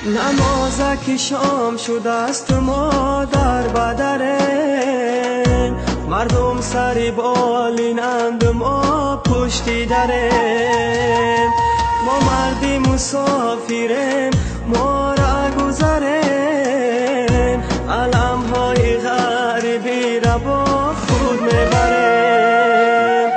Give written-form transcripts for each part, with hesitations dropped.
نمازک شام شده است ما در بدرین، مردم سری بالینند ما پشتی درین. ما مردی مسافریم ما را گذریم، علم های غریبی را با خود میبریم.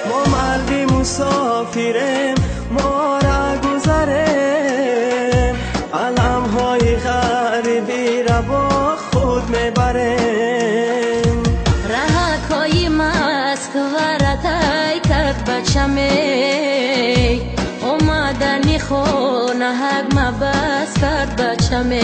ما مردی مسافریم ما را گذریم، علم های غریبی را با خود میبریم. رهک های مسکو رتای کرد بچمی، اومدنی خونه حق مبس کرد بچمی.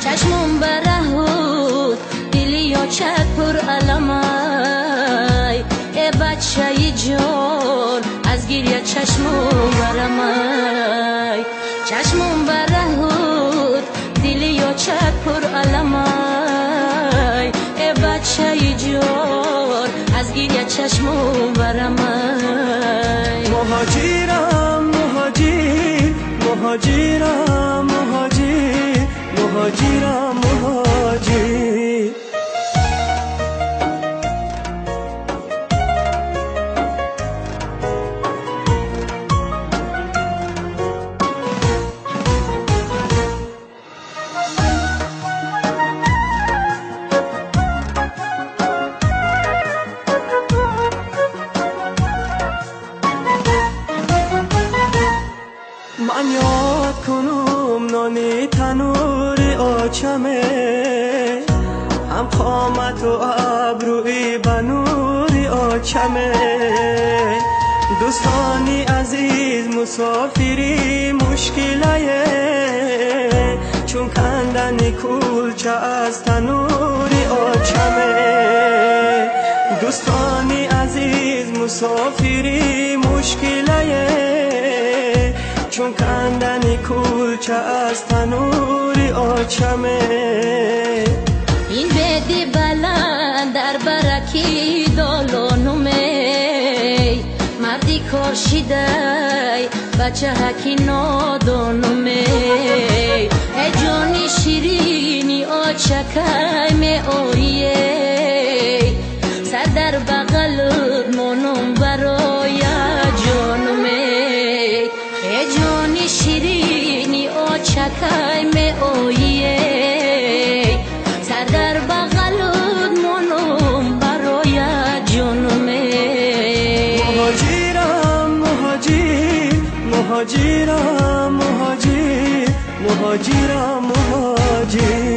چشمم برهود دلی یا چک پر علمای، ای بچه جان از گریه چشمم برمای. چشمم برهود دلی یا چک پر علمای، ای بچه جان از گریه چشمم برمای. مهاجرم مهاجر مهاجرم مهاجر مهاجرم مهاجر. من یاد کنم نانی تنوری آچمه، هم قامت و ابروی بنوری آچمه. دوستانی عزیز مسافری مشکله، چون کندنی کلچه از تنوری آچمه. دوستانی عزیز مسافری مشکله، چون کندنی کلچه از تنوری آچمه. این بدی بلند در برکی دالانومی، مردی کارشیده بچه هکی نادانومی. ای جانی شیرینی آچکای می آیه، سر در بغلت مانم برای جانومی. ای جانی شیرینی آچکای می آیه، سر در بغلت مانم برای جانومی. مهاجرم مهاجر مهاجرم مهاجر مهاجرم مهاجر.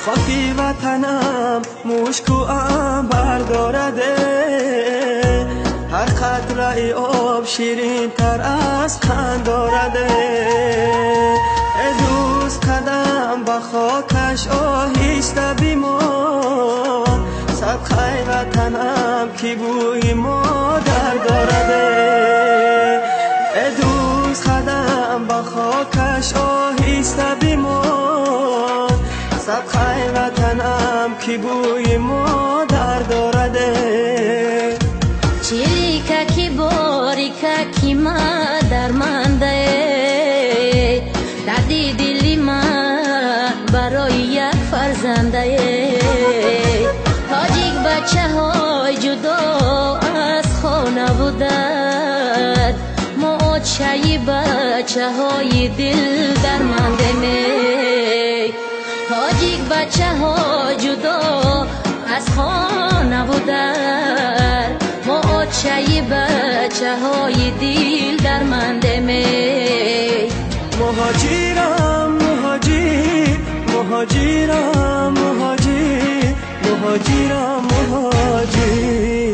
خاکی وطنم مشک و عنبر دارده، هر قطره آب شیرین تر از قند دارده. ای دوست قدم به خاکش آهسته بیمان، صدقه وطنم که بوی مادر دارده. ای دوست قدم به خاکش آهسته بیمان، صدقه وطنم که بوی مادر دارده. چیلیکا کی باریکا کی مادر منده، دردی دلی من برای یک فرزنده. تاجیک بچه های جدا از خانه بودند، ما چایی بچه های دل درمانده می. تاجیک بچه ها جدا از خانه بودند، ما چایی بچه های دل درمانده می. مهاجرم مهاجر مهاجرم مهاجرم مهاجر